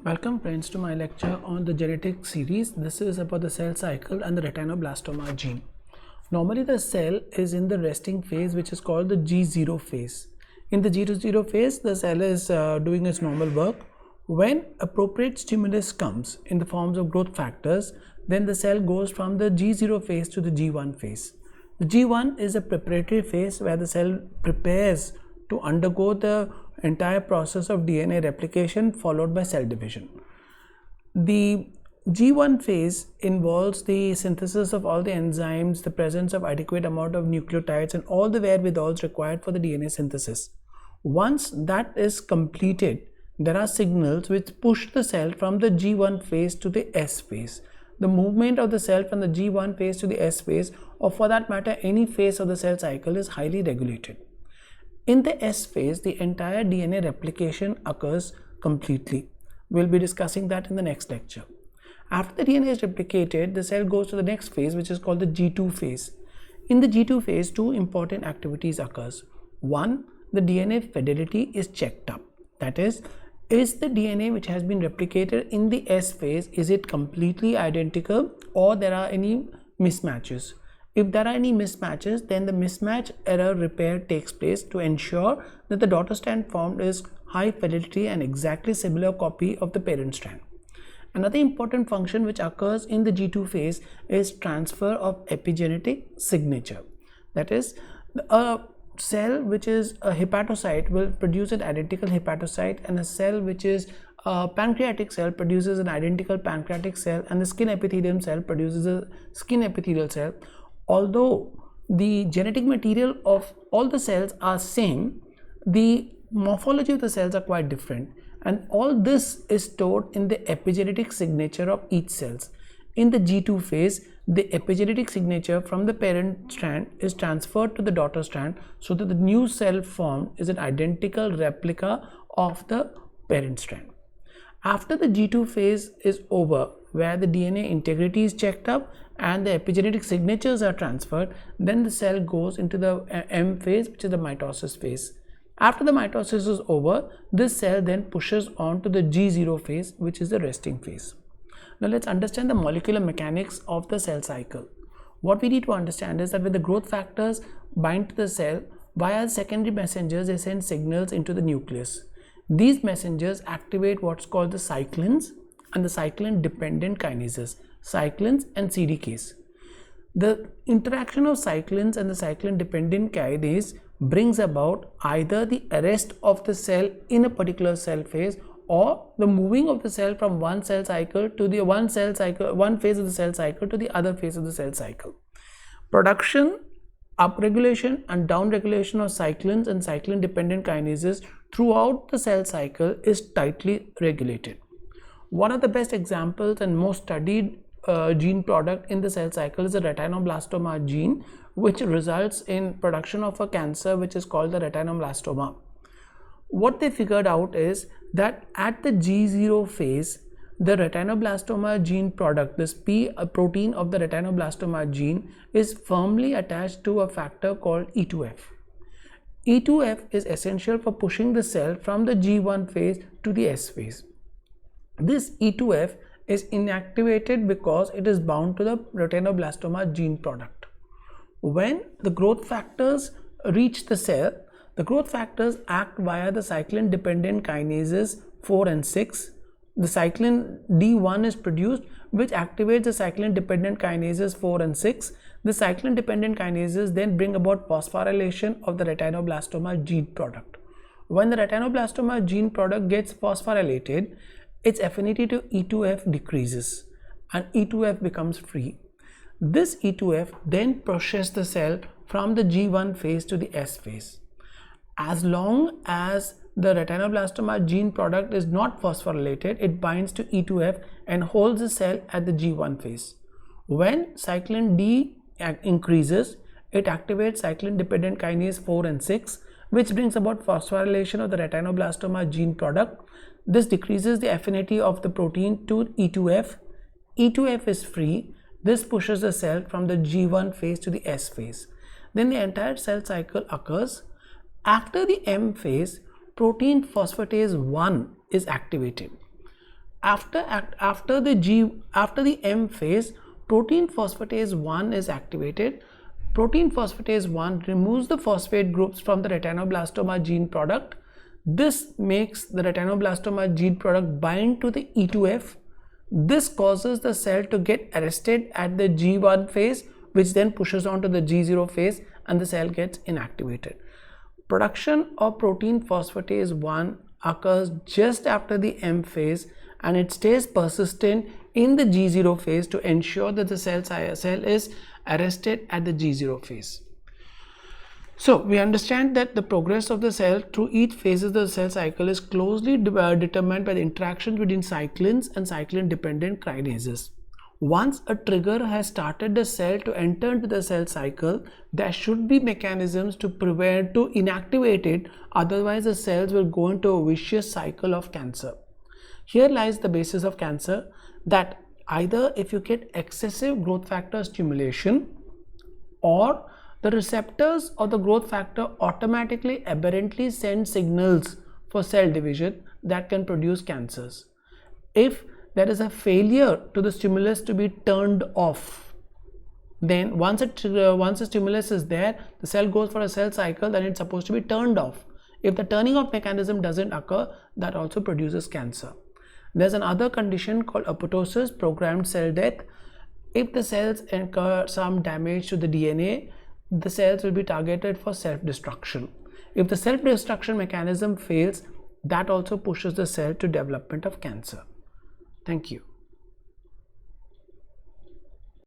Welcome friends to my lecture on the genetic series. This is about the cell cycle and the retinoblastoma gene. Normally the cell is in the resting phase, which is called the G0 phase. In the G0 phase, the cell is doing its normal work. When appropriate stimulus comes in the forms of growth factors, then the cell goes from the G0 phase to the G1 phase. The G1 is a preparatory phase where the cell prepares to undergo the entire process of DNA replication followed by cell division. The G1 phase involves the synthesis of all the enzymes, the presence of adequate amount of nucleotides and all the wherewithals required for the DNA synthesis. Once that is completed, there are signals which push the cell from the G1 phase to the S phase. The movement of the cell from the G1 phase to the S phase, or for that matter any phase of the cell cycle, is highly regulated. In the S phase, the entire DNA replication occurs completely. We'll be discussing that in the next lecture. After the DNA is replicated, the cell goes to the next phase, which is called the G2 phase. In the G2 phase, two important activities occurs. One, the DNA fidelity is checked up. That is the DNA which has been replicated in the S phase, is it completely identical or there are any mismatches? If there are any mismatches, then the mismatch error repair takes place to ensure that the daughter strand formed is high fidelity and exactly similar copy of the parent strand. Another important function which occurs in the G2 phase is transfer of epigenetic signature. That is, a cell which is a hepatocyte will produce an identical hepatocyte, and a cell which is a pancreatic cell produces an identical pancreatic cell, and the skin epithelium cell produces a skin epithelial cell. Although the genetic material of all the cells are same, the morphology of the cells are quite different, and all this is stored in the epigenetic signature of each cells. In the G2 phase, the epigenetic signature from the parent strand is transferred to the daughter strand, so that the new cell formed is an identical replica of the parent strand. After the G2 phase is over, where the DNA integrity is checked up and the epigenetic signatures are transferred, then the cell goes into the M phase, which is the mitosis phase. After the mitosis is over, this cell then pushes on to the G0 phase, which is the resting phase. Now let's understand the molecular mechanics of the cell cycle. What we need to understand is that when the growth factors bind to the cell, via secondary messengers they send signals into the nucleus. These messengers activate what's called the cyclins and the cyclin dependent kinases, cyclins and CDKs. The interaction of cyclins and the cyclin dependent kinase brings about either the arrest of the cell in a particular cell phase, or the moving of the cell from one phase of the cell cycle to the other phase of the cell cycle. Production, upregulation and downregulation of cyclins and cyclin dependent kinases throughout the cell cycle is tightly regulated. One of the best examples and most studied gene product in the cell cycle is the retinoblastoma gene, which results in production of a cancer which is called the retinoblastoma. What they figured out is that at the G0 phase, the retinoblastoma gene product, this P protein of the retinoblastoma gene, is firmly attached to a factor called E2F. E2F is essential for pushing the cell from the G1 phase to the S phase. This E2F is inactivated because it is bound to the retinoblastoma gene product. When the growth factors reach the cell, the growth factors act via the cyclin dependent kinases 4 and 6. The cyclin D1 is produced, which activates the cyclin dependent kinases 4 and 6. The cyclin dependent kinases then bring about phosphorylation of the retinoblastoma gene product. When the retinoblastoma gene product gets phosphorylated, its affinity to E2F decreases and E2F becomes free. This E2F then pushes the cell from the G1 phase to the S phase. As long as the retinoblastoma gene product is not phosphorylated, it binds to E2F and holds the cell at the G1 phase. When cyclin D increases, it activates cyclin dependent kinase 4 and 6, which brings about phosphorylation of the retinoblastoma gene product. This decreases the affinity of the protein to E2F. E2F is free. This pushes the cell from the G1 phase to the S phase. Then the entire cell cycle occurs. After the M phase, protein phosphatase 1 is activated. after the M phase, protein phosphatase 1 is activated. Protein phosphatase 1 removes the phosphate groups from the retinoblastoma gene product. This makes the retinoblastoma gene product bind to the E2F. This causes the cell to get arrested at the G1 phase, which then pushes on to the G0 phase, and the cell gets inactivated. Production of protein phosphatase 1 occurs just after the M phase, and it stays persistent in the G0 phase to ensure that the cell is arrested at the G0 phase. So we understand that the progress of the cell through each phase of the cell cycle is closely determined by the interactions between cyclins and cyclin dependent kinases. Once a trigger has started the cell to enter into the cell cycle, there should be mechanisms to inactivate it, otherwise the cells will go into a vicious cycle of cancer. Here lies the basis of cancer, that either if you get excessive growth factor stimulation, or the receptors of the growth factor automatically aberrantly send signals for cell division that can produce cancers. If there is a failure to the stimulus to be turned off, then once a stimulus is there, the cell goes for a cell cycle, then it's supposed to be turned off. If the turning off mechanism doesn't occur, that also produces cancer. There's another condition called apoptosis, programmed cell death. If the cells incur some damage to the DNA, the cells will be targeted for self-destruction. If the self-destruction mechanism fails, that also pushes the cell to development of cancer. Thank you.